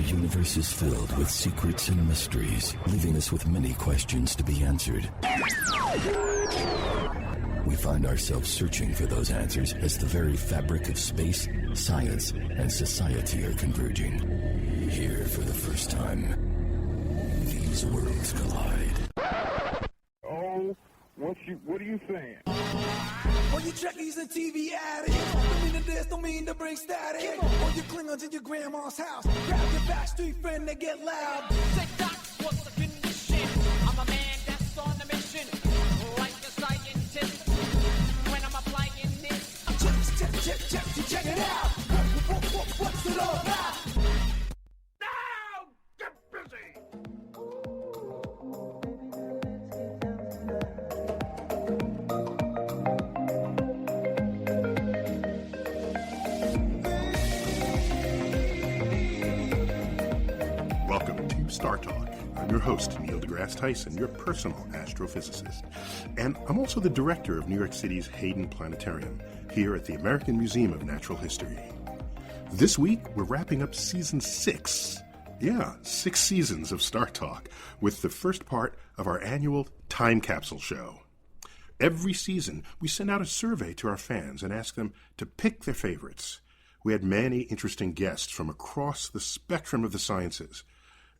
universe is filled with secrets and mysteries, leaving us with many questions to be answered. We find ourselves searching for those answers as the very fabric of space, science, and society are converging. Here, for the first time, these worlds collide. Oh, what are you saying? All you trekkies and TV addicts, don't mean to this, don't mean to bring static. All you Klingons in your grandma's house, grab your backstreet friend, they get loud. Say, Doc, what's the condition? I'm a man that's on a mission, like a scientist. When I'm applying this, Check it out. What's it all about? Now, get busy! Welcome to Star Talk. I'm your host, Neil deGrasse Tyson, your personal astrophysicist. And I'm also the director of New York City's Hayden Planetarium, here at the American Museum of Natural History. This week, we're wrapping up season 6. Yeah, 6 seasons of Star Talk, with the first part of our annual Time Capsule show. Every season, we send out a survey to our fans and ask them to pick their favorites. We had many interesting guests from across the spectrum of the sciences,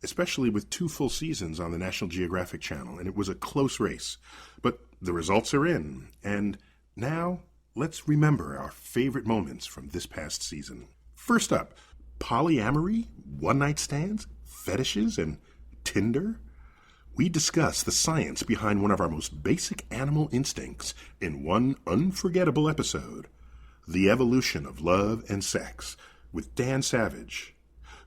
especially with 2 full seasons on the National Geographic Channel, and it was a close race. But the results are in, and now let's remember our favorite moments from this past season. First up, polyamory, one-night stands, fetishes, and Tinder. We discuss the science behind one of our most basic animal instincts in one unforgettable episode, The Evolution of Love and Sex, with Dan Savage.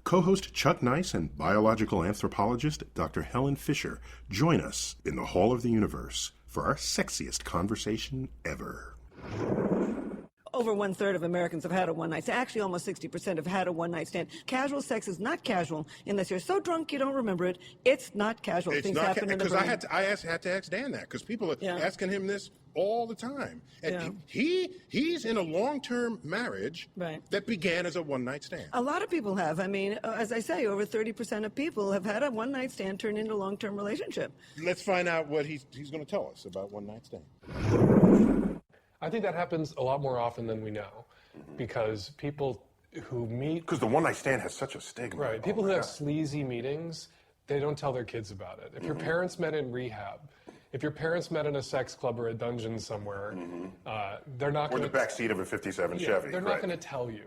Co-host Chuck Nice and biological anthropologist Dr. Helen Fisher join us in the Hall of the Universe for our sexiest conversation ever. Over 1/3 of Americans have had a one-night stand. Actually, almost 60% have had a one-night stand. Casual sex is not casual unless you're so drunk you don't remember it. It's not casual. It's Things not happen in the because brain. I had to ask Dan that because people are asking him this all the time. And he's in a long-term marriage that began as a one-night stand. A lot of people have. I mean, as I say, over 30% of people have had a one-night stand turn into a long-term relationship. Let's find out what he's going to tell us about one-night stand. I think that happens a lot more often than we know, because people who meet... Because the one-night stand has such a stigma. Right. People who have sleazy meetings, they don't tell their kids about it. If your parents met in rehab, if your parents met in a sex club or a dungeon somewhere, they're not going to... Or the backseat of a 57 Chevy. They're not going to tell you.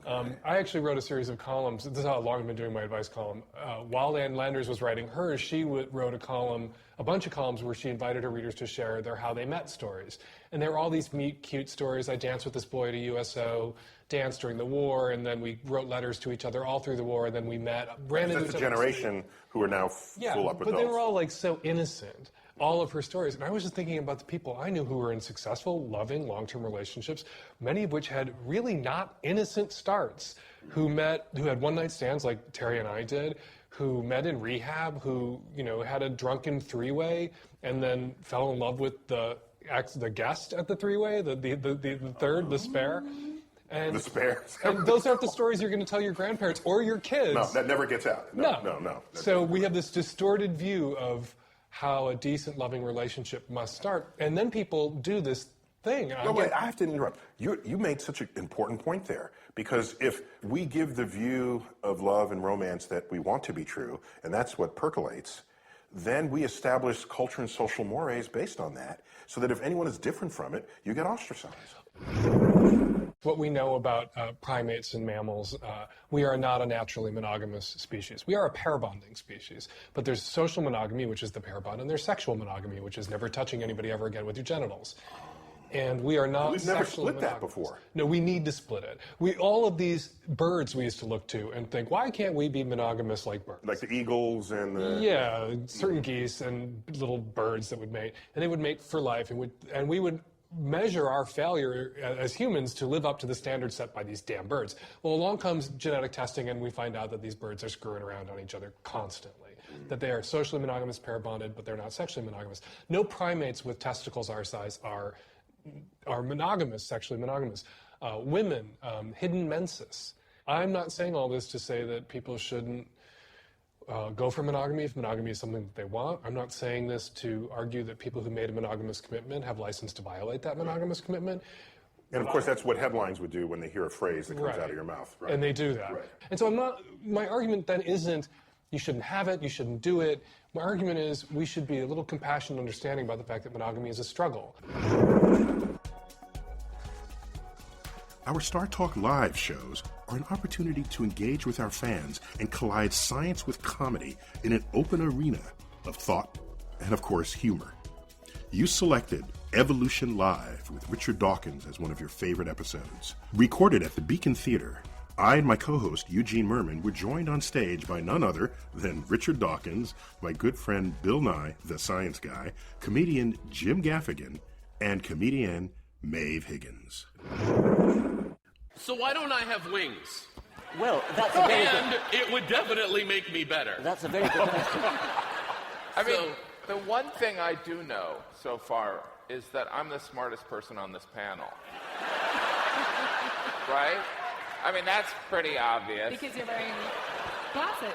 Okay. I actually wrote a series of columns. This is how long I've been doing my advice column. While Ann Landers was writing hers, she wrote a bunch of columns where she invited her readers to share their how they met stories. And there were all these meet cute stories. I danced with this boy at a USO, danced during the war, and then we wrote letters to each other all through the war, and then we met. That's a generation who are now full up adults. But they were all like so innocent. All of her stories. And I was just thinking about the people I knew who were in successful, loving, long-term relationships, many of which had really not innocent starts, who had one-night stands like Terry and I did, who met in rehab, who, had a drunken three-way and then fell in love with the guest at the three-way, the third, the spare. And the spare. And those aren't the stories you're going to tell your grandparents or your kids. No, that never gets out. No. So we have this distorted view of how a decent, loving relationship must start. And then people do this thing. Wait, I have to interrupt. You made such an important point there. Because if we give the view of love and romance that we want to be true, and that's what percolates, then we establish culture and social mores based on that, so that if anyone is different from it, you get ostracized. What we know about primates and mammals, we are not a naturally monogamous species. We are a pair bonding species. But there's social monogamy, which is the pair bond, and there's sexual monogamy, which is never touching anybody ever again with your genitals. And we are not We've never split that before. No, we need to split it. All of these birds we used to look to and think, why can't we be monogamous like birds? Like the eagles and the... Yeah, certain geese and little birds that would mate. And they would mate for life, and we would measure our failure as humans to live up to the standards set by these damn birds. Well, along comes genetic testing, and we find out that these birds are screwing around on each other constantly. That they are socially monogamous, pair bonded, but they're not sexually monogamous. No primates with testicles our size are monogamous, sexually monogamous. Women, hidden menses. I'm not saying all this to say that people shouldn't go for monogamy if monogamy is something that they want. I'm not saying this to argue that people who made a monogamous commitment have license to violate that monogamous commitment. And of course, that's what headlines would do when they hear a phrase that comes Right. out of your mouth. Right? And they do that. Right. And so my argument then isn't you shouldn't have it, you shouldn't do it. My argument is we should be a little compassionate and understanding about the fact that monogamy is a struggle. Our Star Talk Live shows are an opportunity to engage with our fans and collide science with comedy in an open arena of thought and, of course, humor. You selected Evolution Live with Richard Dawkins as one of your favorite episodes. Recorded at the Beacon Theater, I and my co-host Eugene Merman were joined on stage by none other than Richard Dawkins, my good friend Bill Nye, the science guy, comedian Jim Gaffigan, and comedian Maeve Higgins. So why don't I have wings? Well, that's a very And it would definitely make me better. That's a very good question. I mean, the one thing I do know so far is that I'm the smartest person on this panel. Right? I mean, that's pretty obvious. Because you're wearing glasses.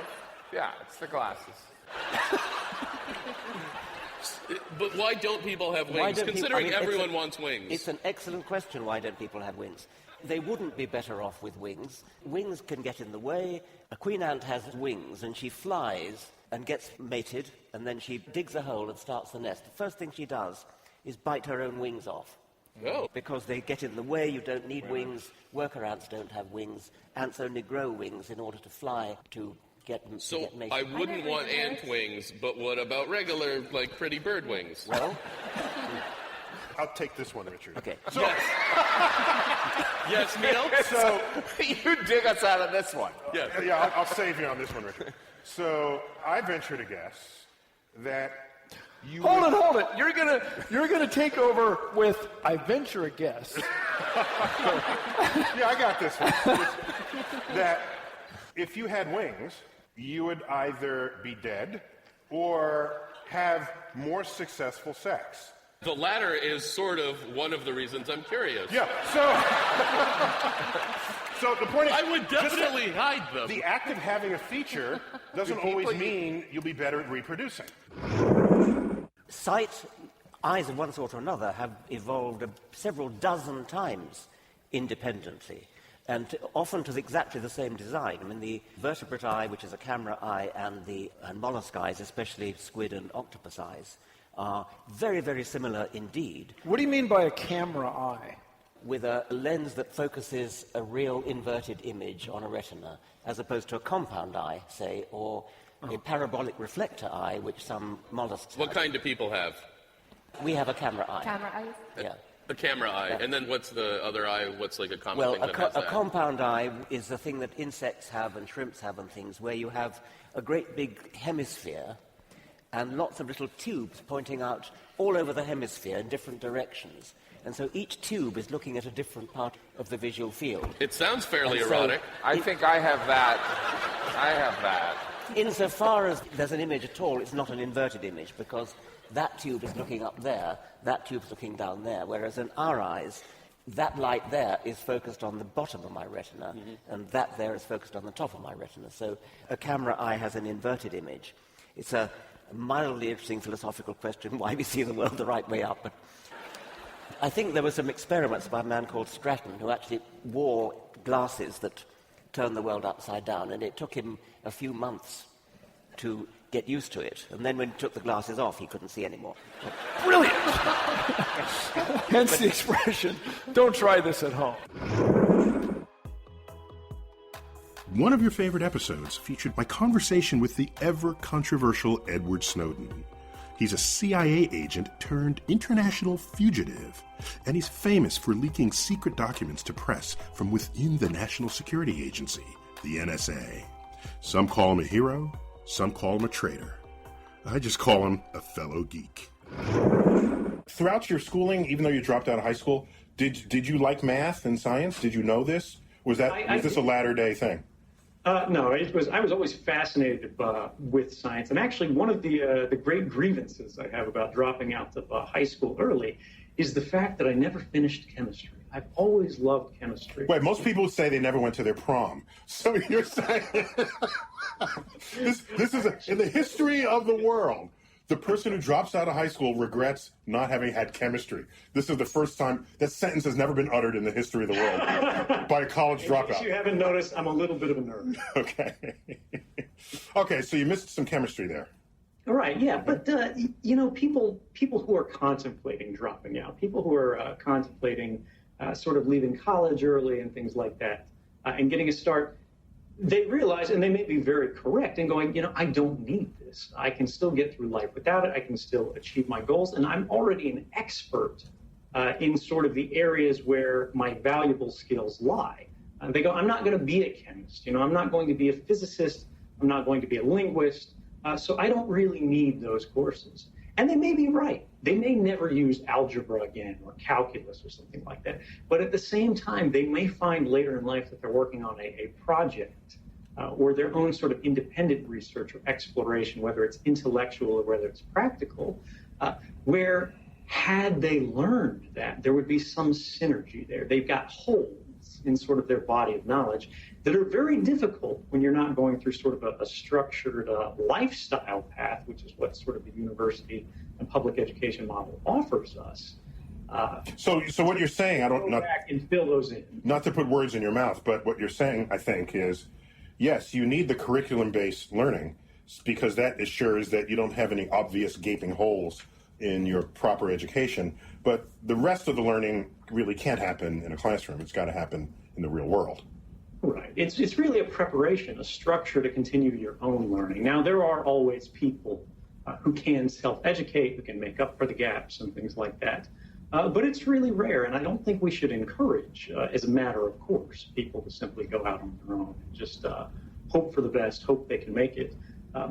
Yeah, it's the glasses. But why don't people have wings, considering everyone wants wings? It's an excellent question, why don't people have wings? They wouldn't be better off with wings. Wings can get in the way. A queen ant has wings, and she flies and gets mated, and then she digs a hole and starts the nest. The first thing she does is bite her own wings off. Oh. Because they get in the way, you don't need wings. Worker ants don't have wings. Ants only grow wings in order to fly to get mated. So I wouldn't want ant wings, but what about regular, like, pretty bird wings? Well, I'll take this one, Richard. okay. So, Yes, Neil? So, you dig us out of this one. yeah, I'll save you on this one, Richard. So, I venture to guess that you... Hold it. You're gonna take over with, I venture a guess. Yeah, I got this one. That if you had wings, you would either be dead or have more successful sex. The latter is sort of one of the reasons I'm curious. Yeah, so the point is... I would definitely hide them. The act of having a feature doesn't always mean you'll be better at reproducing. Sight, eyes of one sort or another, have evolved several dozen times independently, and often to exactly the same design. I mean, the vertebrate eye, which is a camera eye, and mollusk eyes, especially squid and octopus eyes, are very, very similar indeed. What do you mean by a camera eye? With a lens that focuses a real inverted image on a retina, as opposed to a compound eye, say, or a parabolic reflector eye, which some mollusks What have. kind do people have? We have a camera eye. Camera eyes? Yeah. A camera eye. Yeah. And then what's the other eye? What's like a common Well, thing that has a that? compound eye is the thing that insects have and shrimps have and things, where you have a great big hemisphere and lots of little tubes pointing out all over the hemisphere in different directions. And so each tube is looking at a different part of the visual field. It sounds fairly And so erotic. I think I have that. I have that. Insofar as there's an image at all, it's not an inverted image, because that tube is looking up there, that tube's looking down there, whereas in our eyes, that light there is focused on the bottom of my retina, and that there is focused on the top of my retina. So a camera eye has an inverted image. It's a mildly interesting philosophical question, why we see the world the right way up. But I think there were some experiments by a man called Stratton, who actually wore glasses that turned the world upside down, and it took him a few months to get used to it. And then when he took the glasses off, he couldn't see anymore. Brilliant! Hence the expression, don't try this at home. One of your favorite episodes featured my conversation with the ever-controversial Edward Snowden. He's a CIA agent turned international fugitive, and he's famous for leaking secret documents to press from within the National Security Agency, the NSA. Some call him a hero, some call him a traitor. I just call him a fellow geek. Throughout your schooling, even though you dropped out of high school, did you like math and science? Did you know this? Was this a latter-day thing? No, I was always fascinated with science, and actually one of the great grievances I have about dropping out of high school early is the fact that I never finished chemistry. I've always loved chemistry. Wait, most people say they never went to their prom. So you're saying this is in the history of the world, the person who drops out of high school regrets not having had chemistry. This is the first time that sentence has never been uttered in the history of the world by a college dropout. If you haven't noticed, I'm a little bit of a nerd. Okay. Okay, so you missed some chemistry there. All right, yeah, but people who are contemplating dropping out, people who are contemplating sort of leaving college early and things like that, and getting a start, they realize, and they may be very correct in going, I don't need this. I can still get through life without it. I can still achieve my goals, and I'm already an expert in sort of the areas where my valuable skills lie. They go, I'm not going to be a chemist. I'm not going to be a physicist. I'm not going to be a linguist. So I don't really need those courses. And they may be right. They may never use algebra again or calculus or something like that. But at the same time, they may find later in life that they're working on a project or their own sort of independent research or exploration, whether it's intellectual or whether it's practical, where had they learned that, there would be some synergy there. They've got holes in sort of their body of knowledge that are very difficult when you're not going through sort of a structured lifestyle path, which is what sort of the university and public education model offers us. So what you're saying, go back and fill those in. Not to put words in your mouth, but what you're saying, I think, is, yes, you need the curriculum-based learning because that assures that you don't have any obvious gaping holes in your proper education, but the rest of the learning really can't happen in a classroom. It's got to happen in the real world. Right. It's really a preparation, a structure to continue your own learning. Now, there are always people who can self-educate, who can make up for the gaps and things like that. But it's really rare, and I don't think we should encourage, as a matter of course, people to simply go out on their own and just hope for the best, hope they can make it.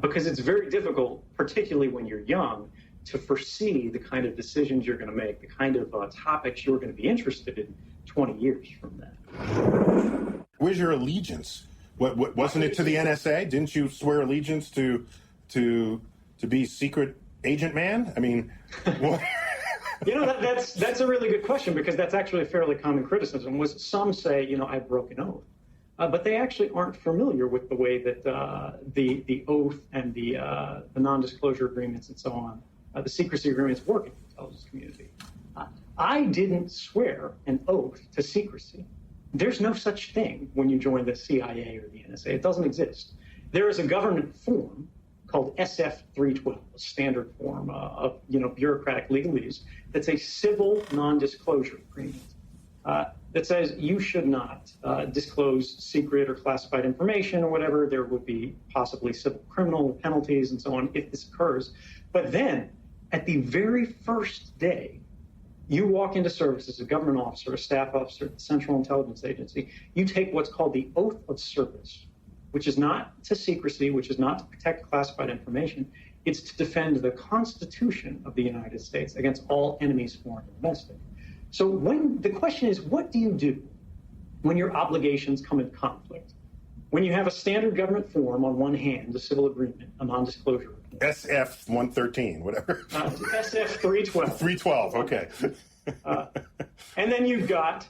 Because it's very difficult, particularly when you're young, to foresee the kind of decisions you're going to make, the kind of topics you're going to be interested in 20 years from now. Where's your allegiance? What wasn't it to the NSA? Didn't you swear allegiance to be secret agent man? I mean, what? That's a really good question because that's actually a fairly common criticism. Was some say, I broke an oath, but they actually aren't familiar with the way that the oath and the non-disclosure agreements and so on, the secrecy agreements work in the intelligence community. I didn't swear an oath to secrecy. There's no such thing when you join the CIA or the NSA. It doesn't exist. There is a government form called SF-312, a standard form of bureaucratic legalese. That's a civil non-disclosure agreement that says you should not disclose secret or classified information or whatever. There would be possibly civil criminal penalties and so on if this occurs. But then, at the very first day, you walk into service as a government officer, a staff officer at the Central Intelligence Agency, you take what's called the oath of service, which is not to secrecy, which is not to protect classified information. It's to defend the Constitution of the United States against all enemies, foreign and domestic. So when the question is, what do you do when your obligations come in conflict? When you have a standard government form on one hand, a civil agreement, a non-disclosure agreement. SF-113, whatever. SF-312. 312, okay. And then you've got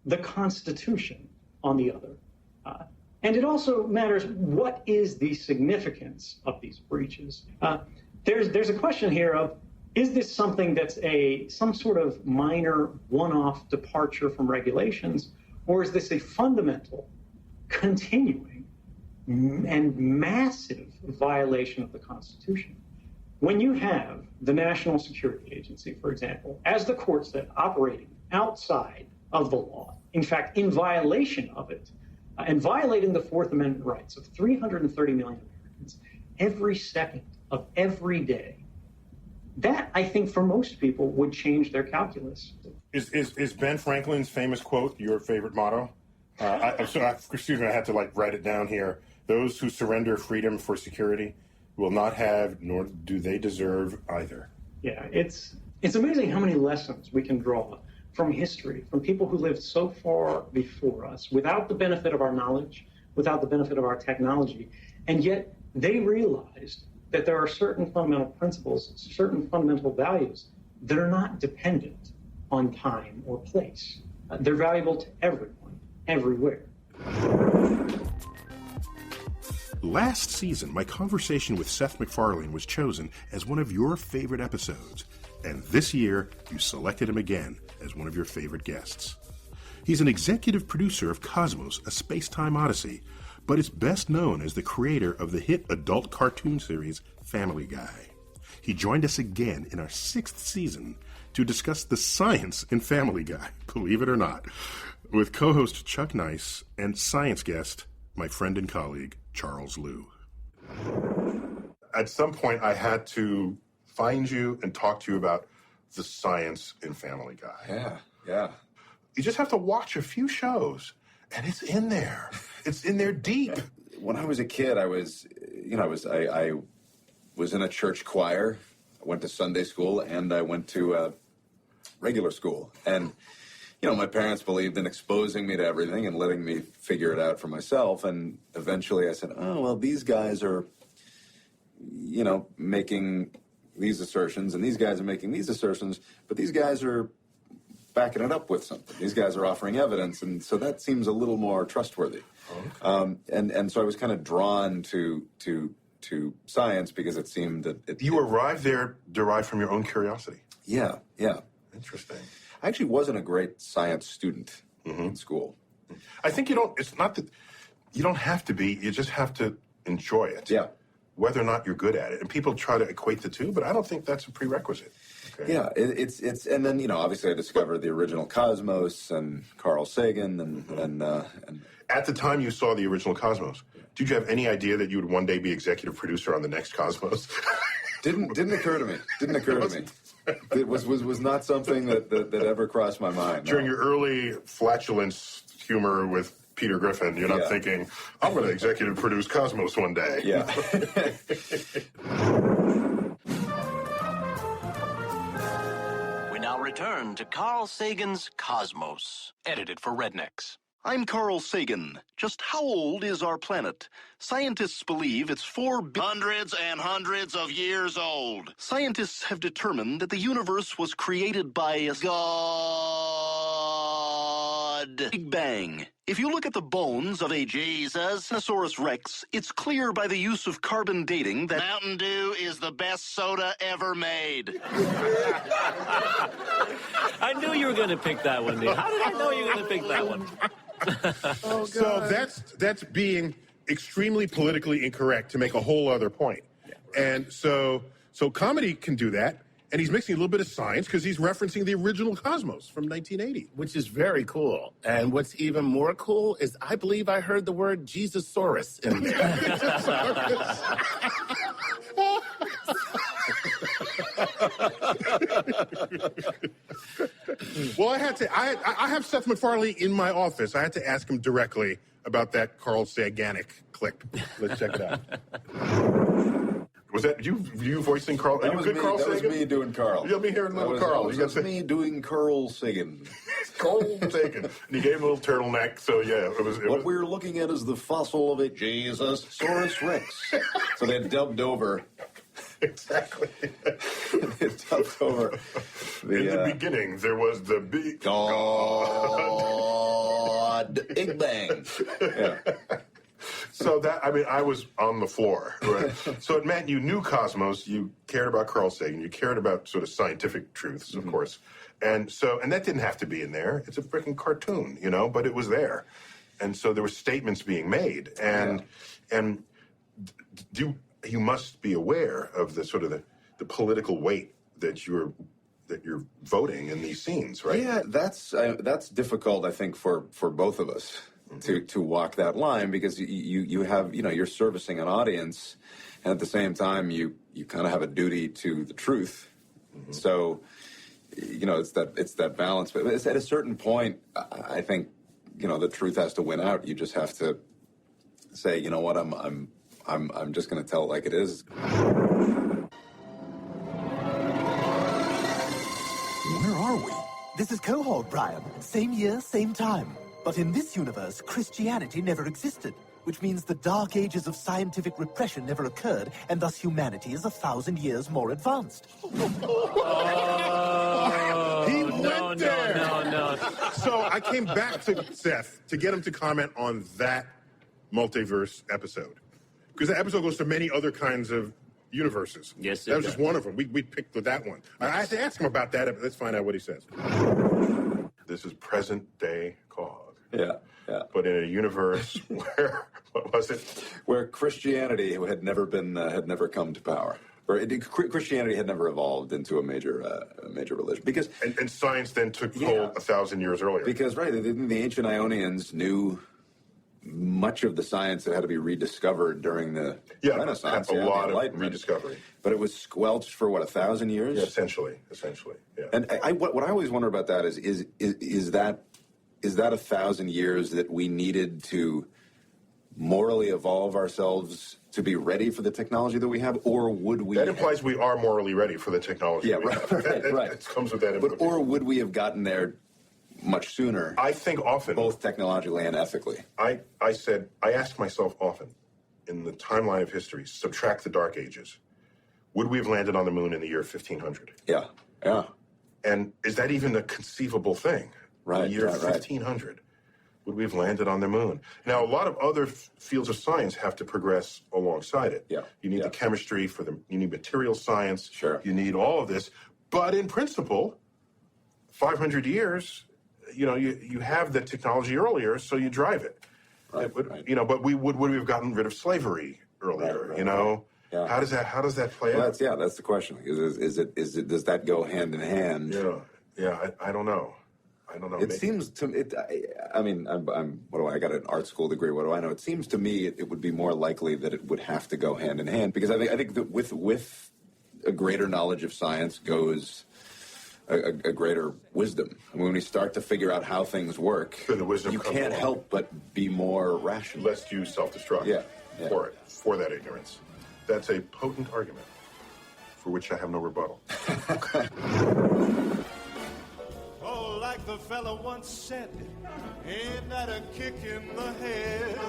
the Constitution on the other. And it also matters, what is the significance of these breaches? There's a question here of, is this something that's some sort of minor one-off departure from regulations, or is this a fundamental, continuing, and massive violation of the Constitution? When you have the National Security Agency, for example, as the court said, operating outside of the law, in fact, in violation of it, and violating the Fourth Amendment rights of 330 million Americans every second of every day, that, I think, for most people, would change their calculus. Is Ben Franklin's famous quote your favorite motto? Excuse me, I had to write it down here. Those who surrender freedom for security will not have, nor do they deserve either. Yeah, it's amazing how many lessons we can draw from history, from people who lived so far before us, without the benefit of our knowledge, without the benefit of our technology, and yet they realized that there are certain fundamental principles, certain fundamental values that are not dependent on time or place. They're valuable to everyone, everywhere. Last season, my conversation with Seth MacFarlane was chosen as one of your favorite episodes, and this year you selected him again as one of your favorite guests. He's an executive producer of Cosmos, a space-time odyssey, but is best known as the creator of the hit adult cartoon series Family Guy. He joined us again in our 6th season to discuss the science in Family Guy, believe it or not, with co-host Chuck Nice and science guest, my friend and colleague, Charles Liu. At some point, I had to find you and talk to you about the science in Family Guy. Yeah. You just have to watch a few shows, and it's in there. It's in there deep. When I was a kid, I was in a church choir. I went to Sunday school, and I went to regular school. And, my parents believed in exposing me to everything and letting me figure it out for myself. And eventually I said, oh, well, these guys are, making these assertions, and these guys are making these assertions, but these guys are backing it up with something. These guys are offering evidence, and so that seems a little more trustworthy. Okay. And so I was kind of drawn to science because it seemed that you arrived there derived from your own curiosity. Yeah. Interesting. I actually wasn't a great science student in school. I think it's not that you don't have to be, you just have to enjoy it. Yeah. Whether or not you're good at it. And people try to equate the two, but I don't think that's a prerequisite. Okay? Yeah, it's and then, obviously I discovered the original Cosmos and Carl Sagan and at the time you saw the original Cosmos, did you have any idea that you would one day be executive producer on the next Cosmos? Didn't occur to me. It was not something that ever crossed my mind. During your early flatulence humor with Peter Griffin, you're not thinking, I'm going to executive produce Cosmos one day. Yeah. We now return to Carl Sagan's Cosmos, edited for Rednecks. I'm Carl Sagan. Just how old is our planet? Scientists believe it's hundreds and hundreds of years old. Scientists have determined that the universe was created by a God. Big Bang. If you look at the bones of a Tyrannosaurus Rex, it's clear by the use of carbon dating that Mountain Dew is the best soda ever made. I knew you were going to pick that one, dude. How did I know you were going to pick that one? Oh, so that's being extremely politically incorrect to make a whole other point. Yeah, right. And so comedy can do that, and he's mixing a little bit of science because he's referencing the original Cosmos from 1980. Which is very cool. And what's even more cool is I believe I heard the word Jesusaurus in there. Well, I have Seth MacFarlane in my office. I had to ask him directly about that Carl Saganic clip. Let's check it out. Was that you voicing Carl? Are you good, Carl Sagan? That was me doing Carl. You got me hearing little Carl. That was me doing Carl Sagan. Carl Sagan. And he gave him a little turtleneck, so yeah. What we're looking at is the fossil of a Jesusaurus Rex. So they dubbed over. Exactly. They dubbed over. In the beginning, there was the big God. Big Bang. Yeah. So I was on the floor, right? So it meant you knew Cosmos, you cared about Carl Sagan, you cared about sort of scientific truths, of course. And that didn't have to be in there. It's a freaking cartoon, but it was there. And so there were statements being made. And you must be aware of the sort of the political weight that you're voting in these scenes, right? Yeah, that's difficult, I think, for both of us. To walk that line, because you have you're servicing an audience, and at the same time you kind of have a duty to the truth. Mm-hmm. So it's that balance. But at a certain point, I think the truth has to win out. You just have to say, you know what, I'm just going to tell it like it is. Where are we? This is Cohort, Brian. Same year, same time. But in this universe, Christianity never existed. which means the dark ages of scientific repression never occurred, and thus humanity is 1,000 years more advanced. He went there. No. So I came back to Seth to get him to comment on that multiverse episode. Because the episode goes to many other kinds of universes. Yes, that was just one of them. We picked that one. I had to ask him about that. Let's find out what he says. This is present day COG. Yeah. But in a universe where, what was it? Where Christianity had never come to power. Christianity had never evolved into a major religion. Because and science then took hold 1,000 years earlier. Because, right, the ancient Ionians knew much of the science that had to be rediscovered during the Renaissance. A lot of rediscovery. But it was squelched for, 1,000 years? Yeah, essentially, yeah. And what I always wonder about that is that 1,000 years that we needed to morally evolve ourselves to be ready for the technology that we have, or would we... That implies we are morally ready for the technology we have. Right. It comes with that implication. Or would we have gotten there much sooner? I think often. Both technologically and ethically. I asked myself often, in the timeline of history, subtract the Dark Ages, would we have landed on the moon in the year 1500? Yeah. And is that even a conceivable thing? Right. The year 1500. Would we have landed on the moon? Now, a lot of other fields of science have to progress alongside it. Yeah. You need the chemistry you need material science. Sure. You need all of this. But in principle, 500 years, you have the technology earlier, so you drive it. Right. But would we have gotten rid of slavery earlier? Yeah. How does that play out? That's the question. Does that go hand in hand? Yeah. I don't know. It seems to me. I got an art school degree. What do I know? It seems to me it would be more likely that it would have to go hand in hand, because I think that with a greater knowledge of science goes a greater wisdom. When we start to figure out how things work, you can't help but be more rational. Lest you self-destruct. Yeah. For that ignorance. That's a potent argument for which I have no rebuttal. Oh, like the fella once said, ain't that a kick in the head?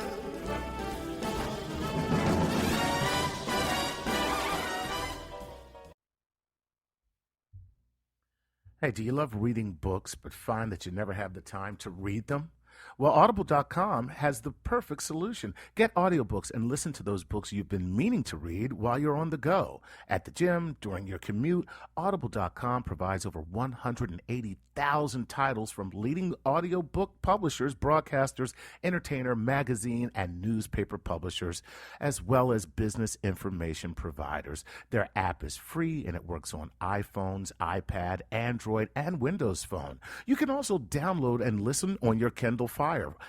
Hey, do you love reading books but find that you never have the time to read them? Well, Audible.com has the perfect solution. Get audiobooks and listen to those books you've been meaning to read while you're on the go. At the gym, during your commute, Audible.com provides over 180,000 titles from leading audiobook publishers, broadcasters, entertainer, magazine, and newspaper publishers, as well as business information providers. Their app is free and it works on iPhones, iPad, Android, and Windows Phone. You can also download and listen on your Kindle Fire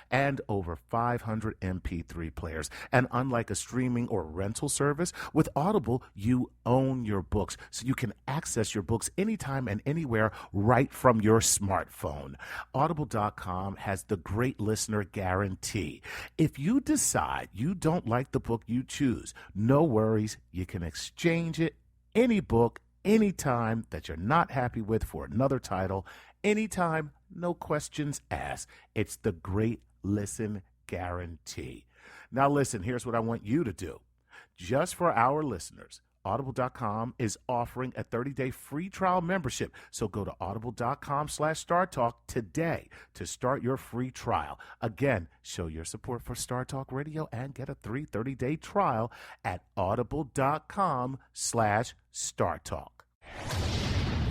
and over 500 MP3 players. And unlike a streaming or rental service, with Audible, you own your books, so you can access your books anytime and anywhere right from your smartphone. Audible.com has the great listener guarantee. If you decide you don't like the book you choose, no worries. You can exchange it, any book, anytime that you're not happy with, for another title, anytime, no questions asked. It's the great listen guarantee. Now listen, here's what I want you to do. Just for our listeners, Audible.com is offering a 30-day free trial membership. So go to audible.com/StarTalk today to start your free trial. Again, show your support for Star Talk Radio and get a 30-day trial at audible.com/StarTalk.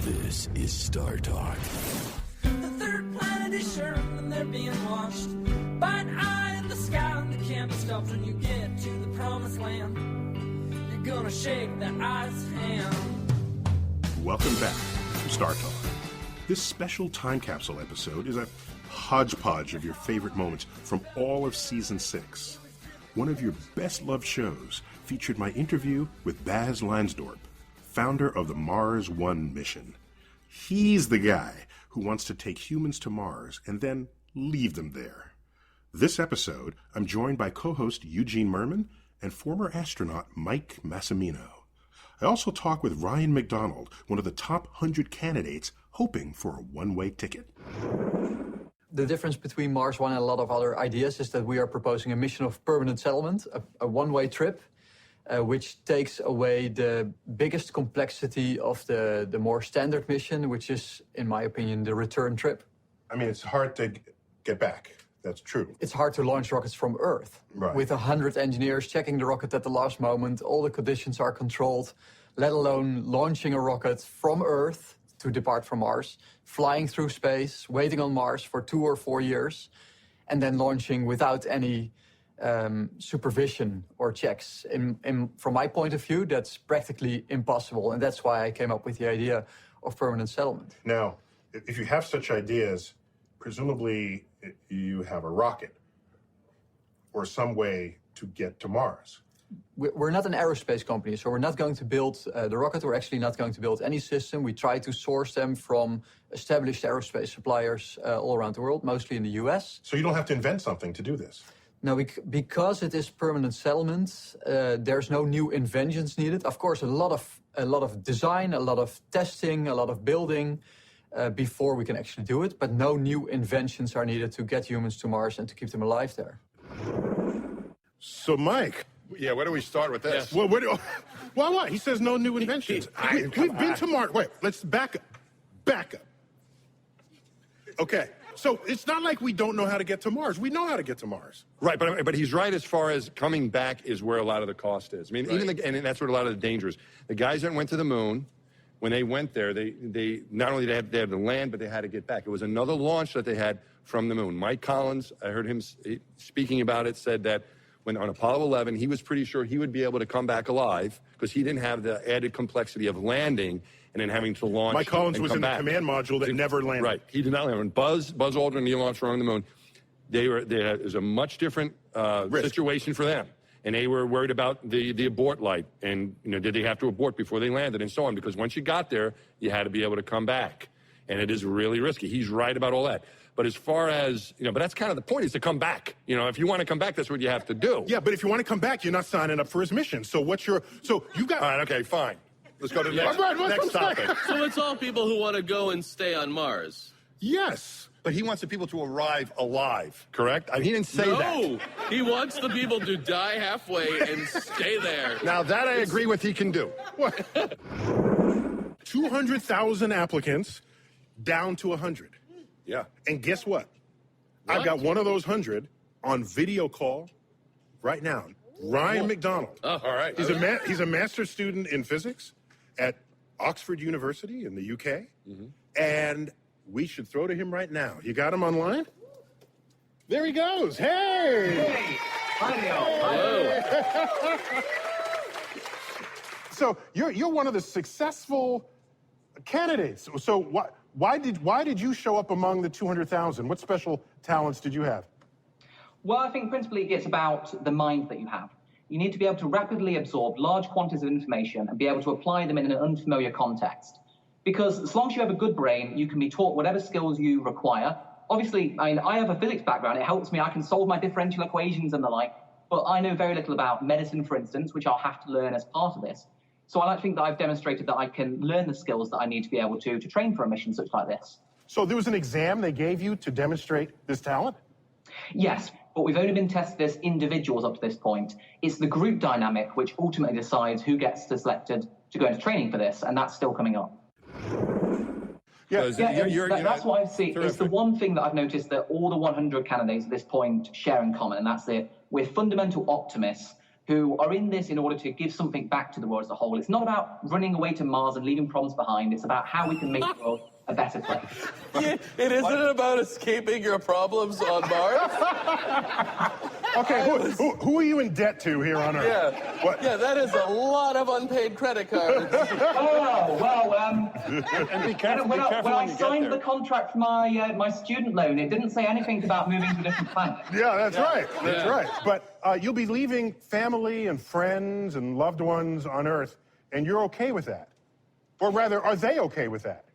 This is Star Talk. The third planet is sure, and they're being watched by an eye in the sky, and they can't be stopped when you get to the promised land. You're gonna shake that eye's hand. Welcome back to Star Talk. This special time capsule episode is a hodgepodge of your favorite moments from all of Season 6. One of your best-loved shows featured my interview with Baz Lansdorp, founder of the Mars One mission. He's the guy who wants to take humans to Mars and then leave them there. This episode, I'm joined by co-host Eugene Merman and former astronaut Mike Massimino. I also talk with Ryan McDonald, one of the top 100 candidates hoping for a one-way ticket. The difference between Mars One and a lot of other ideas is that we are proposing a mission of permanent settlement, a one-way trip, which takes away the biggest complexity of the more standard mission, which is, in my opinion, the return trip. I mean, it's hard to get back. That's true. It's hard to launch rockets from Earth. Right. With 100 engineers checking the rocket at the last moment, all the conditions are controlled, let alone launching a rocket from Earth to depart from Mars, flying through space, waiting on Mars for 2 or 4 years, and then launching without any supervision or checks. From my point of view, that's practically impossible, and that's why I came up with the idea of permanent settlement. Now, if you have such ideas, presumably you have a rocket or some way to get to Mars. We're not an aerospace company, so we're not going to build the rocket. We're actually not going to build any system. We try to source them from established aerospace suppliers all around the world, mostly in the US. So you don't have to invent something to do this? No, because it is permanent settlement, there's no new inventions needed. Of course, a lot of design, a lot of testing, a lot of building before we can actually do it, but no new inventions are needed to get humans to Mars and to keep them alive there. So, Mike. Yeah, where do we start with this? Well, what? He says no new inventions. We've been to Mars. Wait, let's back up. Back up. Okay, so it's not like we don't know how to get to Mars. We know how to get to Mars. Right, but he's right as far as coming back is where a lot of the cost is. I mean, Right. and that's what a lot of the danger is. The guys that went to the moon, when they went there, they not only they had to land, but they had to get back. It was another launch that they had from the moon. Mike Collins, I heard him speaking about it, said that when on Apollo 11, he was pretty sure he would be able to come back alive because he didn't have the added complexity of landing and then having to launch. Mike Collins and was come in back. the command module that never landed. Right, he did not land. When Buzz Aldrin and Neil Armstrong on the moon, it was a much different situation for them. And they were worried about the abort light and, did they have to abort before they landed and so on, because once you got there, you had to be able to come back. And it is really risky. He's right about all that. But as far as, but that's kind of the point, is to come back. If you want to come back, that's what you have to do. Yeah, but if you want to come back, you're not signing up for his mission. So you got... All right, okay, fine. Let's go to the next topic. So it's all people who want to go and stay on Mars. Yes. But he wants the people to arrive alive, correct? He didn't say that. No, he wants the people to die halfway and stay there. Now, that I agree with he can do. 200,000 applicants down to 100. Yeah. And guess what? I've got one of those 100 on video call right now. Ryan McDonald. Oh, all right. He's a master's student in physics at Oxford University in the UK. Mm-hmm. And we should throw to him right now. You got him online? There he goes. Hey! Hi. So you're one of the successful candidates. So why did you show up among the 200,000? What special talents did you have? Well, I think principally it's about the mind that you have. You need to be able to rapidly absorb large quantities of information and be able to apply them in an unfamiliar context. Because as long as you have a good brain, you can be taught whatever skills you require. Obviously, I have a physics background. It helps me. I can solve my differential equations and the like. But I know very little about medicine, for instance, which I'll have to learn as part of this. So I like to think that I've demonstrated that I can learn the skills that I need to be able to train for a mission such like this. So there was an exam they gave you to demonstrate this talent? Yes, but we've only been tested as individuals up to this point. It's the group dynamic which ultimately decides who gets selected to go into training for this, and that's still coming up. That's what I see. It's the one thing that I've noticed that all the 100 candidates at this point share in common, and that's it. We're fundamental optimists who are in this in order to give something back to the world as a whole. It's not about running away to Mars and leaving problems behind. It's about how we can make the world a better place. It isn't about escaping your problems on Mars. Okay, who are you in debt to here on Earth? Yeah, that is a lot of unpaid credit cards. And be careful, when I signed the contract for my student loan, it didn't say anything about moving to a different planet. Yeah, that's right. That's right. But you'll be leaving family and friends and loved ones on Earth, and you're okay with that? Or rather, are they okay with that?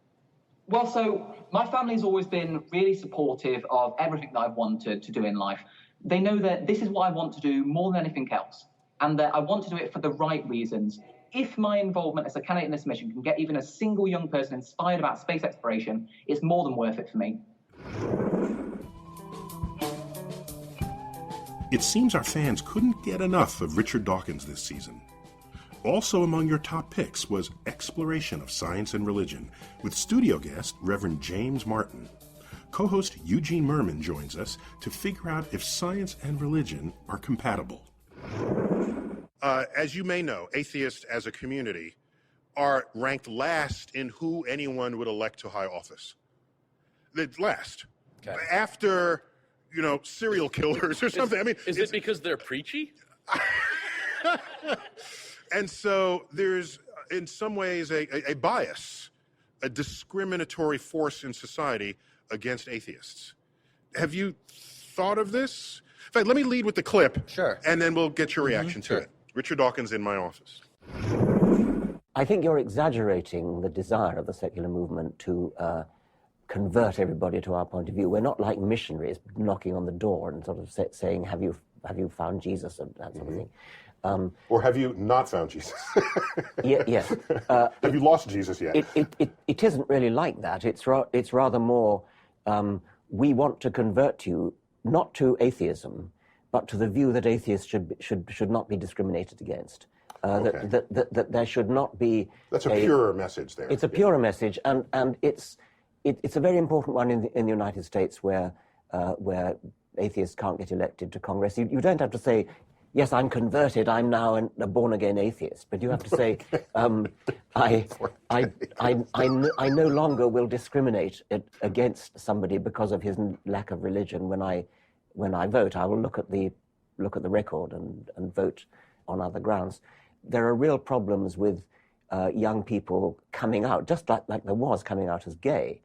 Well, so my family's always been really supportive of everything that I've wanted to do in life. They know that this is what I want to do more than anything else, and that I want to do it for the right reasons. If my involvement as a candidate in this mission can get even a single young person inspired about space exploration, it's more than worth it for me. It seems our fans couldn't get enough of Richard Dawkins this season. Also among your top picks was Exploration of Science and Religion, with studio guest Reverend James Martin. Co-host Eugene Merman joins us to figure out if science and religion are compatible. As you may know, atheists as a community are ranked last in who anyone would elect to high office. They're last. Okay. After, serial killers or something. Is it because they're preachy? And so there's, in some ways, a bias, a discriminatory force in society against atheists. Have you thought of this? In fact, let me lead with the clip. Sure. And then we'll get your reaction to it. Richard Dawkins in my office. I think you're exaggerating the desire of the secular movement to convert everybody to our point of view. We're not like missionaries knocking on the door and sort of saying, have you found Jesus, and that sort of thing. Or have you not found Jesus? Yes. Have you lost Jesus yet? It isn't really like that. It's rather more, we want to convert you not to atheism, but to the view that atheists should not be discriminated against. That there should not be. That's a purer message there. It's a purer message, and it's a very important one in the United States where atheists can't get elected to Congress. You don't have to say, yes, I'm converted, I'm now a born-again atheist. But you have to say, I no longer will discriminate against somebody because of his lack of religion. When I vote, I will look at the record and vote on other grounds. There are real problems with young people coming out, just like there was coming out as gay,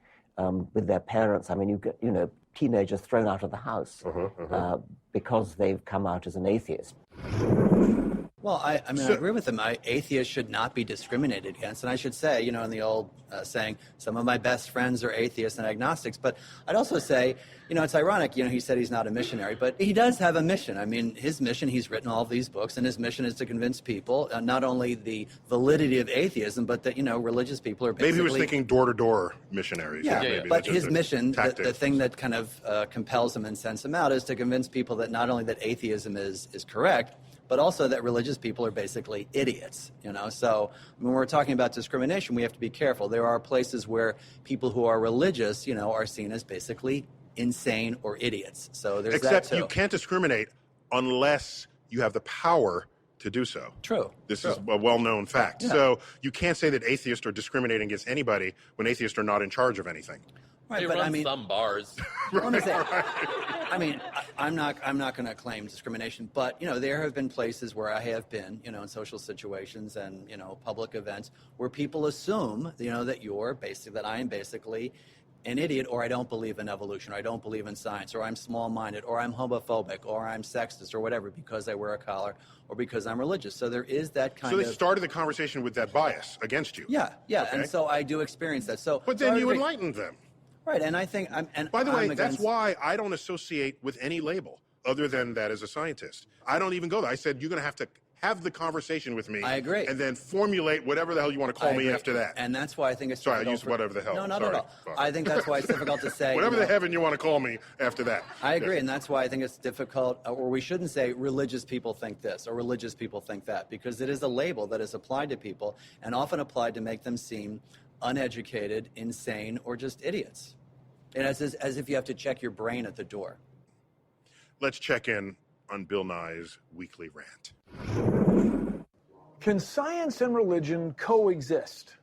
with their parents. I mean, you get, teenagers thrown out of the house because they've come out as an atheist. Well, I agree with them. Atheists should not be discriminated against. And I should say, in the old saying, some of my best friends are atheists and agnostics. But I'd also say, it's ironic, he said he's not a missionary, but he does have a mission. I mean, his mission, he's written all of these books, and his mission is to convince people not only the validity of atheism, but that, religious people are basically... Maybe he was thinking door-to-door missionaries. Yeah, but his mission, the thing that kind of compels him and sends him out is to convince people that not only that atheism is correct, but also that religious people are basically idiots, So when we're talking about discrimination, we have to be careful. There are places where people who are religious, are seen as basically insane or idiots. So there's that too. Except you can't discriminate unless you have the power to do so. True. This is a well-known fact. Yeah. So you can't say that atheists are discriminating against anybody when atheists are not in charge of anything. They run some bars. Let me say, I'm not going to claim discrimination, but there have been places where I have been, in social situations and public events where people assume, that I am basically an idiot, or I don't believe in evolution, or I don't believe in science, or I'm small-minded, or I'm homophobic, or I'm sexist, or whatever, because I wear a collar, or because I'm religious. So there is that kind of... So they started the conversation with that bias against you. Yeah, okay. And so I do experience that. But then you enlightened them. Right, and I think... By the way, that's why I don't associate with any label other than that as a scientist. I don't even go there. I said, you're going to have the conversation with me. I agree. And then formulate whatever the hell you want to call me after that. And that's why I think it's Sorry, difficult. I used whatever the hell. No, not Sorry. at all. I think that's why it's difficult to say. Whatever the heaven you want to call me after that. I agree, and that's why I think it's difficult, or we shouldn't say religious people think this or religious people think that, because it is a label that is applied to people and often applied to make them seem uneducated, insane, or just idiots. And as if you have to check your brain at the door. Let's check in on Bill Nye's weekly rant. Can science and religion coexist?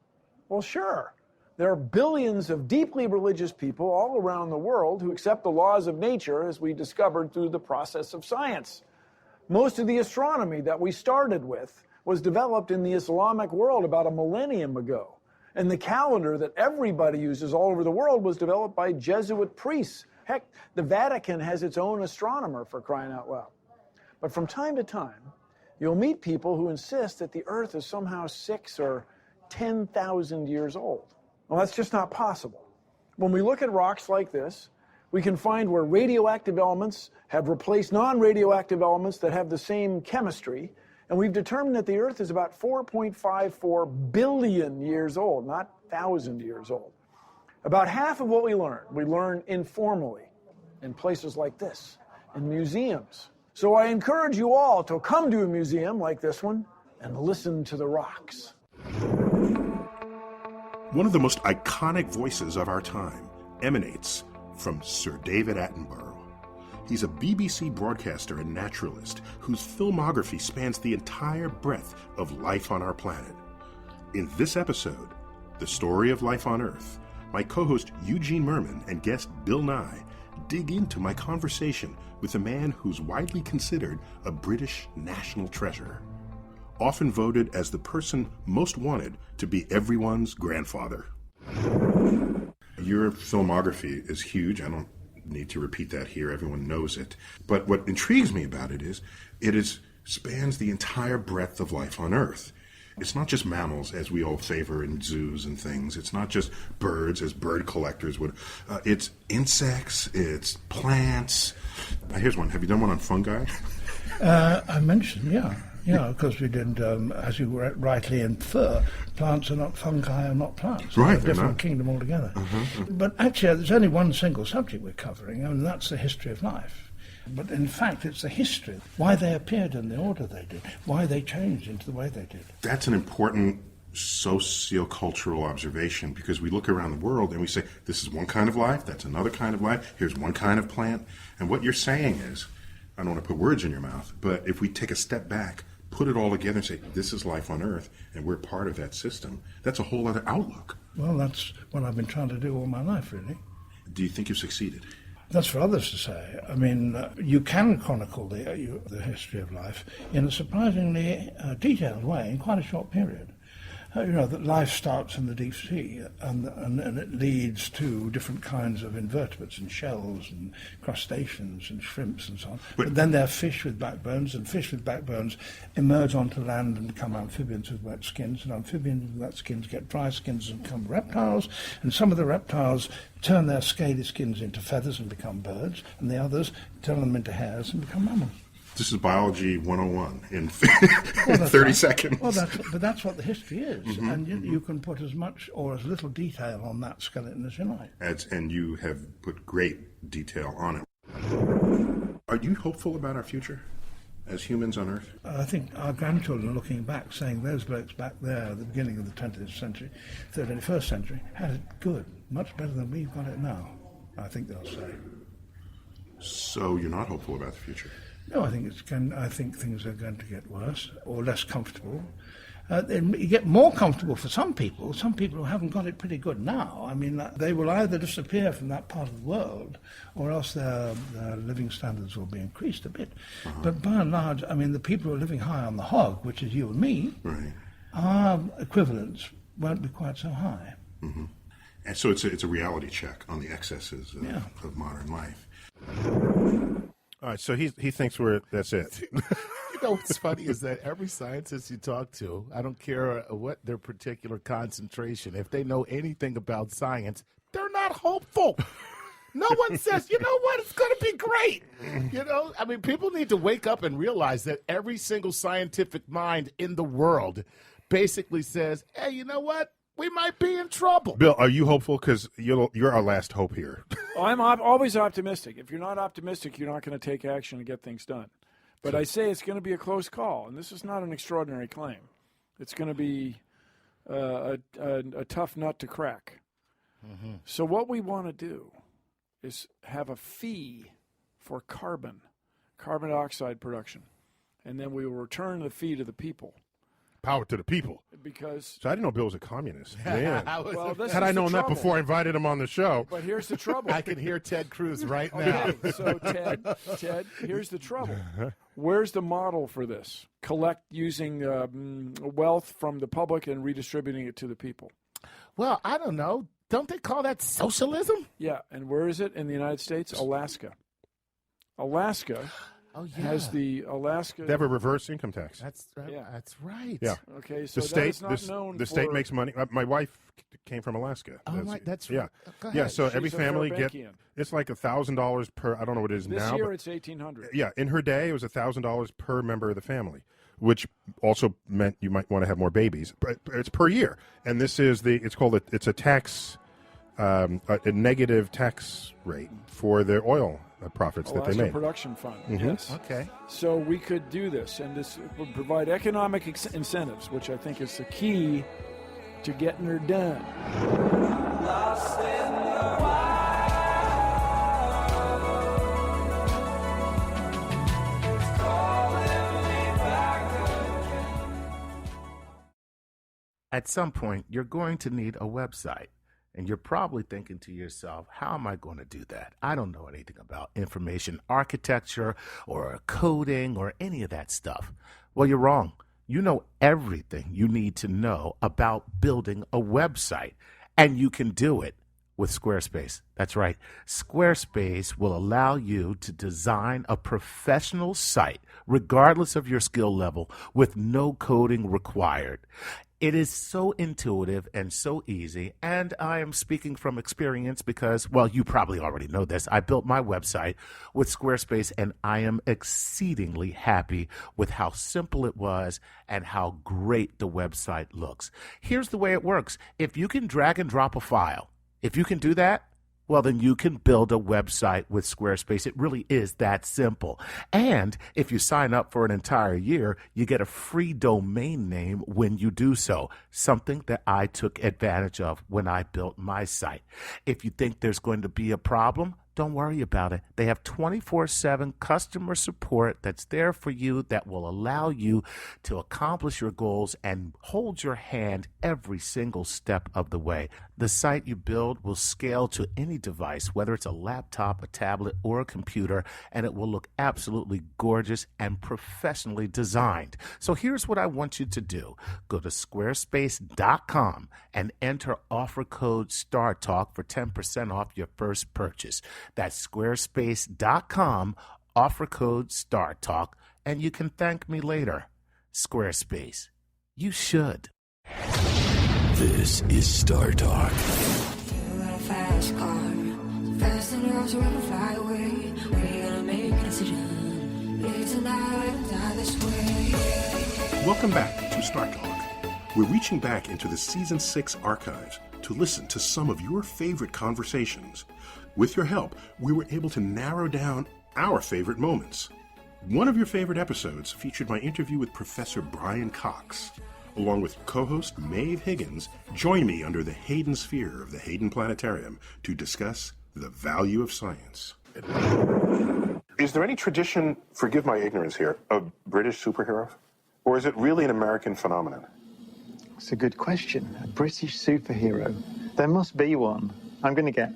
Well, sure. There are billions of deeply religious people all around the world who accept the laws of nature as we discovered through the process of science. Most of the astronomy that we started with was developed in the Islamic world about a millennium ago. And the calendar that everybody uses all over the world was developed by Jesuit priests. Heck, the Vatican has its own astronomer, for crying out loud. But from time to time, you'll meet people who insist that the Earth is somehow 6,000 or 10,000 years old. Well, that's just not possible. When we look at rocks like this, we can find where radioactive elements have replaced non-radioactive elements that have the same chemistry, and we've determined that the Earth is about 4.54 billion years old, not 1,000 years old. About half of what we learn informally in places like this, in museums. So I encourage you all to come to a museum like this one and listen to the rocks. One of the most iconic voices of our time emanates from Sir David Attenborough. He's a BBC broadcaster and naturalist whose filmography spans the entire breadth of life on our planet. In this episode, The Story of Life on Earth, my co-host Eugene Merman and guest Bill Nye dig into my conversation with a man who's widely considered a British national treasure, often voted as the person most wanted to be everyone's grandfather. Your filmography is huge. I don't need to repeat that here. Everyone knows it. But what intrigues me about it is spans the entire breadth of life on Earth. It's not just mammals, as we all favor in zoos and things. It's not just birds, as bird collectors would. It's insects. It's plants. Here's one. Have you done one on fungi? I mentioned, yeah. Yeah, because we did, as you rightly infer, plants are not fungi, are not plants. Right, They're a different kingdom altogether. But actually, there's only one single subject we're covering, and that's the history of life. But in fact, it's the history, why they appeared in the order they did, why they changed into the way they did. That's an important sociocultural observation, because we look around the world and we say, this is one kind of life, that's another kind of life, here's one kind of plant. And what you're saying is, I don't want to put words in your mouth, but if we take a step back, put it all together and say, this is life on Earth, and we're part of that system, that's a whole other outlook. Well, that's what I've been trying to do all my life, really. Do you think you've succeeded? That's for others to say. I mean, you can chronicle the history of life in a surprisingly detailed way in quite a short period. That life starts in the deep sea and it leads to different kinds of invertebrates and shells and crustaceans and shrimps and so on. But then there are fish with backbones, and fish with backbones emerge onto land and become amphibians with wet skins, and amphibians with wet skins get dry skins and become reptiles, and some of the reptiles turn their scaly skins into feathers and become birds, and the others turn them into hairs and become mammals. This is biology 101 in 30 seconds. Well, that's what the history is, and you can put as much or as little detail on that skeleton as you like. And you have put great detail on it. Are you hopeful about our future as humans on Earth? I think our grandchildren are looking back, saying those blokes back there at the beginning of the 20th century, 21st century, had it good, much better than we've got it now, I think they'll say. So you're not hopeful about the future? No, I think things are going to get worse or less comfortable. You get more comfortable for some people who haven't got it pretty good now. I mean, they will either disappear from that part of the world or else their living standards will be increased a bit. But by and large, I mean, the people who are living high on the hog, which is you and me, our equivalents won't be quite so high. And so it's a reality check on the excesses of modern life. All right, so he thinks that's it. You know what's funny is that every scientist you talk to, I don't care what their particular concentration, if they know anything about science, they're not hopeful. No one says, you know what, it's going to be great. I mean, people need to wake up and realize that every single scientific mind in the world basically says, hey, you know what? We might be in trouble. Bill, are you hopeful? Because you're our last hope here. Well, I'm always optimistic. If you're not optimistic, you're not going to take action and get things done. But I say it's going to be a close call, and this is not an extraordinary claim. It's going to be a tough nut to crack. So what we want to do is have a fee for carbon dioxide production, and then we will return the fee to the people. Power to the people. Because so I didn't know Bill was a communist. Man. Well, had I known that before I invited him on the show. But here's the trouble. I can hear Ted Cruz right now. Okay, so Ted, here's the trouble. Where's the model for this? Collect using wealth from the public and redistributing it to the people. Well, I don't know. Don't they call that socialism? Yeah, and where is it in the United States? Alaska. Alaska has the Alaska. They have a reverse income tax. That's right. Yeah. That's right. Yeah. Okay, so the state, that is not known the state makes money. My wife came from Alaska. Oh, right. That's yeah. right. Go Yeah. ahead. So She's every a family Fairbankian. it's like $1,000 per. I don't know what it is This now. year but, it's $1,800. Yeah. In her day, it was $1,000 per member of the family, which also meant you might want to have more babies. But it's per year, and this is it's a tax, a negative tax rate for the oil profits that they Alaska made. Production Fund. Mhm. Yes. Okay. So we could do this, and this would provide economic incentives, which I think is the key to getting her done. Lost in the wild. It's calling me back again. At some point, you're going to need a website. And you're probably thinking to yourself, how am I going to do that? I don't know anything about information architecture or coding or any of that stuff. Well, you're wrong. You know everything you need to know about building a website, and you can do it with Squarespace. That's right. Squarespace will allow you to design a professional site, regardless of your skill level, with no coding required. It is so intuitive and so easy, and I am speaking from experience because, well, you probably already know this. I built my website with Squarespace, and I am exceedingly happy with how simple it was and how great the website looks. Here's the way it works. If you can drag and drop a file, if you can do that, well, then you can build a website with Squarespace. It really is that simple. And if you sign up for an entire year, you get a free domain name when you do so, something that I took advantage of when I built my site. If you think there's going to be a problem, don't worry about it. They have 24/7 customer support that's there for you, that will allow you to accomplish your goals and hold your hand every single step of the way. The site you build will scale to any device, whether it's a laptop, a tablet, or a computer, and it will look absolutely gorgeous and professionally designed. So here's what I want you to do. Go to squarespace.com and enter offer code StarTalk for 10% off your first purchase. That's squarespace.com, offer code StarTalk, and you can thank me later. Squarespace. You should. This is Star Talk. You got a fast car, fast enough to run a fly away. When you gonna make a decision? Live tonight, die this way. Welcome back to Star Talk. We're reaching back into the Season 6 archives to listen to some of your favorite conversations. With your help, we were able to narrow down our favorite moments. One of your favorite episodes featured my interview with Professor Brian Cox. Along with co-host Maeve Higgins, join me under the Hayden Sphere of the Hayden Planetarium to discuss the value of science. Is there any tradition, forgive my ignorance here, of British superheroes? Or is it really an American phenomenon? It's a good question. A British superhero. There must be one. I'm going to get.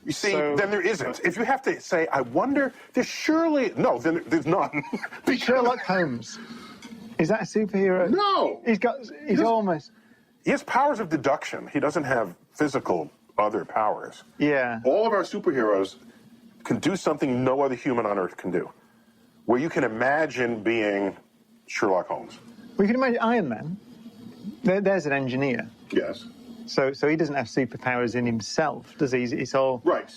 You see, then there isn't. If you have to say, I wonder, there's surely... No, then there's none. Sherlock Holmes. Is that a superhero? No! He's almost... He has powers of deduction. He doesn't have physical other powers. Yeah. All of our superheroes can do something no other human on Earth can do. Where you can imagine being Sherlock Holmes. We can imagine Iron Man. There's an engineer. Yes. So he doesn't have superpowers in himself, does he? It's all... Right.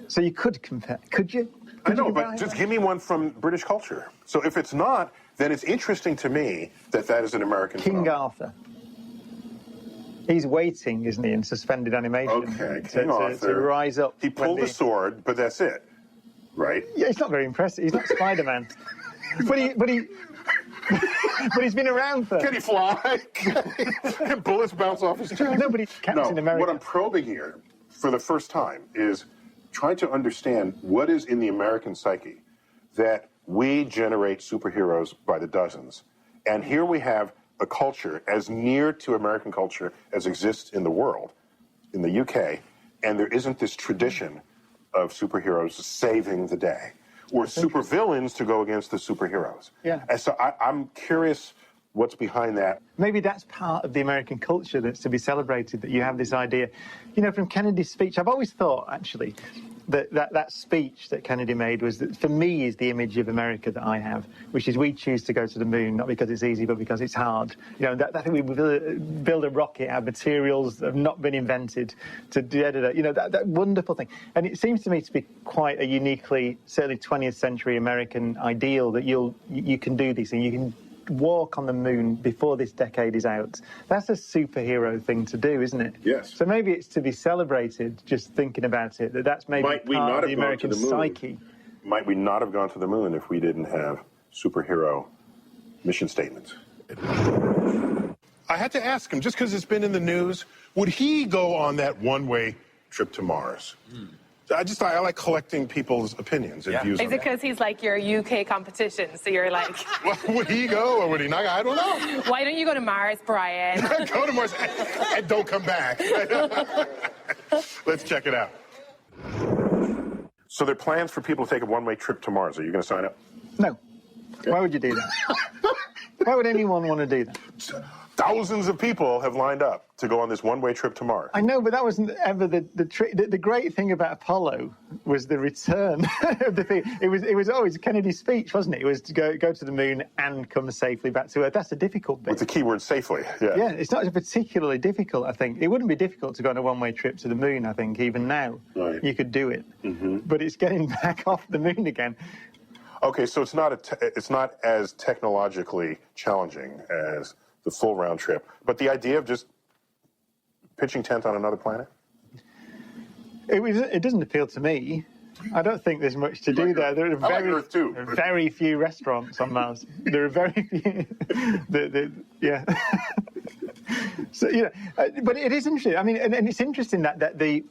So you could compare... Could you? I know, but just give me one from British culture. So if it's not, then it's interesting to me that is an American King phenomenon. Arthur. He's waiting, isn't he, in suspended animation. Okay, King Arthur. To rise up. He pulled the sword, but that's it, right? Yeah, it's not very impressive. He's not Spider-Man. but he's been around for... Can he fly? Can bullets bounce off his chest? No, but he's Captain America. What I'm probing here, for the first time, is trying to understand what is in the American psyche that we generate superheroes by the dozens. And here we have a culture as near to American culture as exists in the world, in the UK, and there isn't this tradition of superheroes saving the day, or supervillains to go against the superheroes. Yeah. And so I'm curious what's behind that. Maybe that's part of the American culture that's to be celebrated, that you have this idea. You know, from Kennedy's speech, I've always thought, actually, that speech that Kennedy made was, that for me, is the image of America that I have, which is we choose to go to the moon, not because it's easy, but because it's hard. You know, that we build a rocket, our materials have not been invented to do that. You know, that wonderful thing. And it seems to me to be quite a uniquely, certainly 20th century American ideal, that you can do these things. You can walk on the moon before this decade is out. That's a superhero thing to do, isn't it? Yes. So maybe it's to be celebrated, just thinking about it, that's maybe part of the American psyche. Might we not have gone to the moon if we didn't have superhero mission statements? I had to ask him, just because it's been in the news, would he go on that one-way trip to Mars? I like collecting people's opinions and views. Is it because he's like your UK competition? So you're like... Would he go or would he not? I don't know. Why don't you go to Mars, Brian? Go to Mars and don't come back. Let's check it out. So there are plans for people to take a one-way trip to Mars. Are you going to sign up? No. Why would you do that? Why would anyone want to do that? Thousands of people have lined up to go on this one-way trip to Mars. I know, but that wasn't ever the great thing about Apollo was the return of the thing. It was always Kennedy's speech, wasn't it? It was to go to the moon and come safely back to Earth. That's the difficult bit. With the key word safely, yeah. Yeah, it's not particularly difficult, I think. It wouldn't be difficult to go on a one-way trip to the moon, I think, even now. Right. You could do it. Mm-hmm. But it's getting back off the moon again. Okay, so it's not as technologically challenging as the full round trip, but the idea of just pitching tent on another planet? It doesn't appeal to me. I don't think there's much to do there. There are very few restaurants on Mars. There are very few. Yeah. So but it is interesting. I mean, and it's interesting that the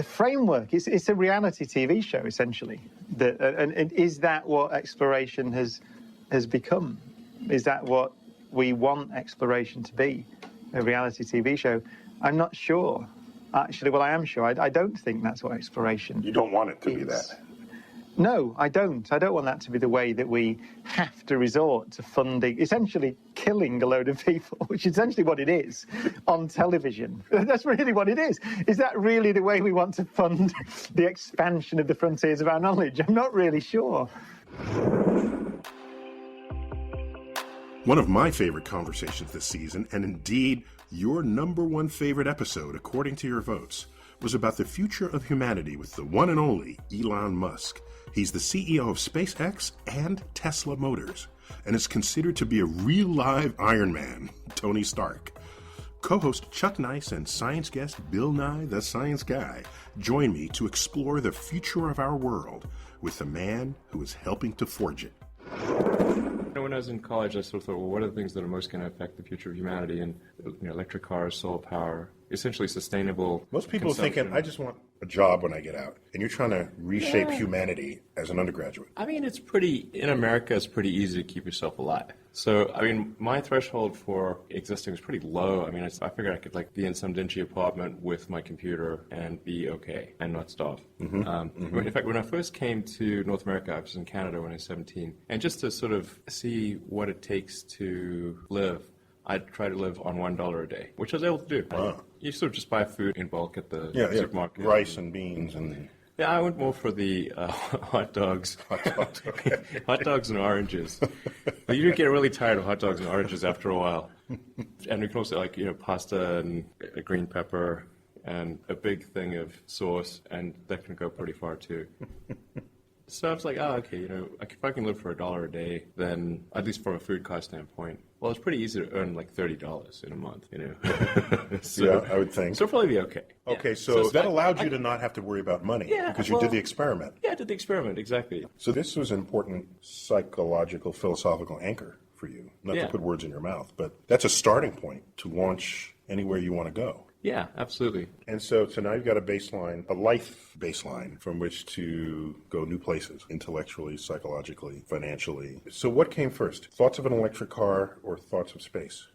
framework it's a reality TV show essentially. And is that what exploration has become? Is that what we want exploration to be, a reality TV show? I'm not sure. Actually, well, I am sure. I don't think that's what exploration is. You don't want it to be that? No, I don't. I don't want that to be the way that we have to resort to funding, essentially killing a load of people, which is essentially what it is on television. That's really what it is. Is that really the way we want to fund the expansion of the frontiers of our knowledge? I'm not really sure. One of my favorite conversations this season, and indeed your #1 favorite episode according to your votes, was about the future of humanity with the one and only Elon Musk. He's the CEO of SpaceX and Tesla Motors, and is considered to be a real live Iron Man, Tony Stark. Co-host Chuck Nice and science guest Bill Nye, the Science Guy, join me to explore the future of our world with the man who is helping to forge it. When I was in college, I sort of thought, well, what are the things that are most going to affect the future of humanity? And electric cars, solar power, essentially sustainable. Most people are thinking, I just want a job when I get out. And you're trying to reshape humanity as an undergraduate. I mean, in America, it's pretty easy to keep yourself alive. So, I mean, my threshold for existing was pretty low. I mean, I figured I could be in some dingy apartment with my computer and be okay and not starve. Mm-hmm. In fact, when I first came to North America, I was in Canada when I was 17. And just to sort of see what it takes to live, I'd try to live on $1 a day, which I was able to do. Wow. You sort of just buy food in bulk at the supermarket. Rice and beans and... Yeah, I went more for the hot dogs. Hot dogs and oranges. But you do get really tired of hot dogs and oranges after a while. And we can also pasta and a green pepper and a big thing of sauce, and that can go pretty far too. So I was like, okay, if I can live for $1 a day, then at least from a food cost standpoint, well, it's pretty easy to earn like $30 in a month, So, yeah, I would think. So it'll probably be okay. Okay, Yeah. so that allowed you to not have to worry about money because you did the experiment. Yeah, I did the experiment, exactly. So this was an important psychological, philosophical anchor for you. Not to put words in your mouth, but that's a starting point to launch anywhere you want to go. Yeah, absolutely. And so now you've got a baseline, a life baseline from which to go new places, intellectually, psychologically, financially. So what came first? Thoughts of an electric car or thoughts of space?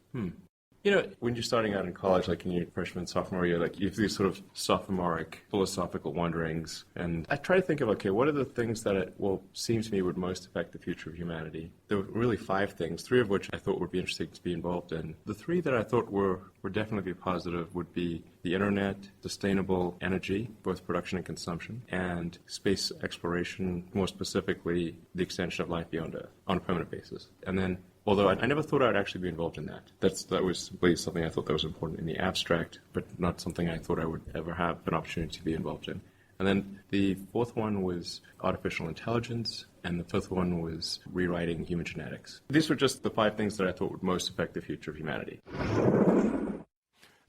When you're starting out in college, like in your freshman, sophomore year, you have these sort of sophomoric philosophical wanderings. And I try to think of, what are the things that seem to me would most affect the future of humanity? There were really 5 things, 3 of which I thought would be interesting to be involved in. The 3 that I thought were definitely positive would be the internet, sustainable energy, both production and consumption, and space exploration, more specifically the extension of life beyond Earth on a permanent basis. And then, although I never thought I'd actually be involved in that. That was simply something I thought that was important in the abstract, but not something I thought I would ever have an opportunity to be involved in. And then the 4th one was artificial intelligence, and the 5th one was rewriting human genetics. These were just the 5 things that I thought would most affect the future of humanity.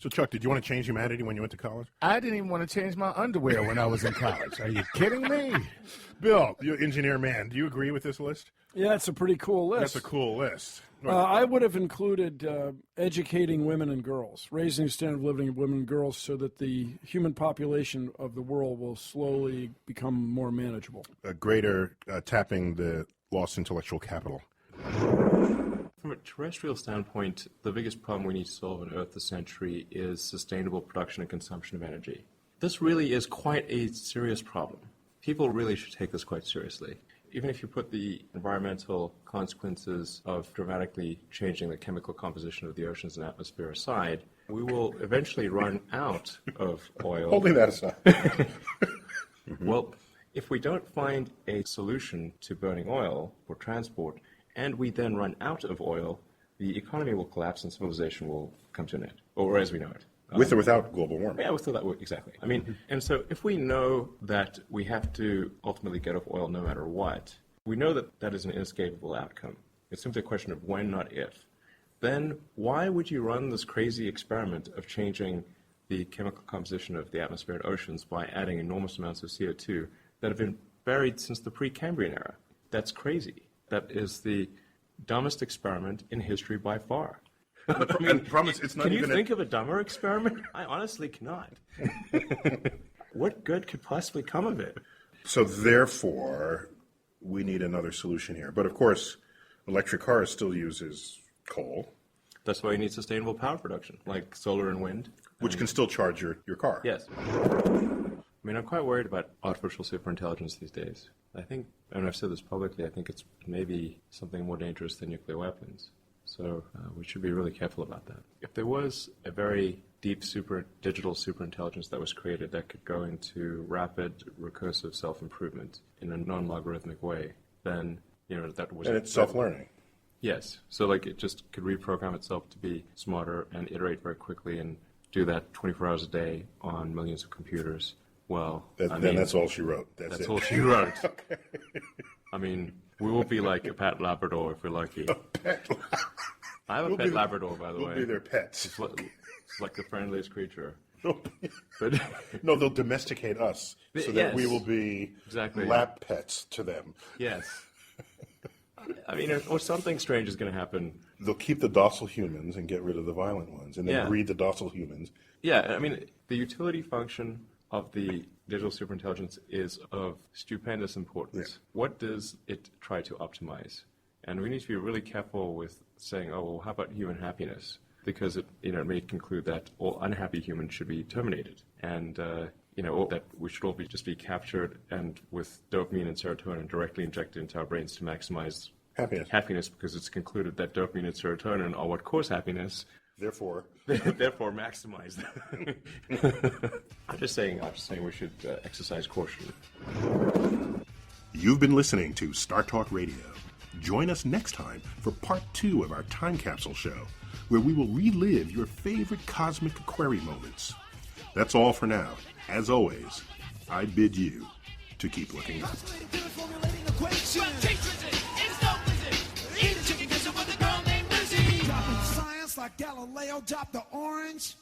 So, Chuck, did you want to change humanity when you went to college? I didn't even want to change my underwear when I was in college. Are you kidding me? Bill, you engineer man, do you agree with this list? Yeah, it's a pretty cool list. That's a cool list. I would have included educating women and girls, raising the standard of living of women and girls so that the human population of the world will slowly become more manageable. A greater tapping the lost intellectual capital. From a terrestrial standpoint, the biggest problem we need to solve on Earth this century is sustainable production and consumption of energy. This really is quite a serious problem. People really should take this quite seriously. Even if you put the environmental consequences of dramatically changing the chemical composition of the oceans and atmosphere aside, we will eventually run out of oil. Holding that aside. Well, if we don't find a solution to burning oil for transport, and we then run out of oil, the economy will collapse and civilization will come to an end, or as we know it. With or without global warming. Yeah, with or without, exactly. I mean, and so if we know that we have to ultimately get off oil no matter what, we know that that is an inescapable outcome. It's simply a question of when, not if. Then why would you run this crazy experiment of changing the chemical composition of the atmosphere and oceans by adding enormous amounts of CO2 that have been buried since the Precambrian era? That's crazy. That is the dumbest experiment in history by far. I promise it's not can even you think of a dumber experiment? I honestly cannot. What good could possibly come of it? So therefore, we need another solution here. But of course, electric cars still uses coal. That's why you need sustainable power production, like solar and wind. Which can still charge your car. Yes. I mean, I'm quite worried about artificial superintelligence these days. I think, and I've said this publicly, I think it's maybe something more dangerous than nuclear weapons. So we should be really careful about that. If there was a very deep digital superintelligence that was created that could go into rapid recursive self-improvement in a non-logarithmic way, then, that was... And it's self-learning. Yes. So like it just could reprogram itself to be smarter and iterate very quickly and do that 24 hours a day on millions of computers. Well, then that's all she wrote. That's all she wrote. Okay. I mean, we will be like a pet Labrador if we're lucky. I have a pet Labrador, by the way. We'll be their pets. It's like the friendliest creature. But no, they'll domesticate us so that we will be lap pets to them. Yes. I mean, or something strange is going to happen. They'll keep the docile humans and get rid of the violent ones, and then breed the docile humans. Yeah, I mean, the utility function of the digital superintelligence is of stupendous importance. Yeah. What does it try to optimize? And we need to be really careful with saying, oh, well, how about human happiness? Because it may conclude that all unhappy humans should be terminated. And, that we should all just be captured and with dopamine and serotonin directly injected into our brains to maximize happiness because it's concluded that dopamine and serotonin are what cause happiness. Therefore maximize that. I'm just saying we should exercise caution. You've been listening to Star Talk Radio. Join us next time for part 2 of our time capsule show, where we will relive your favorite cosmic query moments. That's all for now. As always, I bid you to keep looking up. Science like Galileo dropped the orange.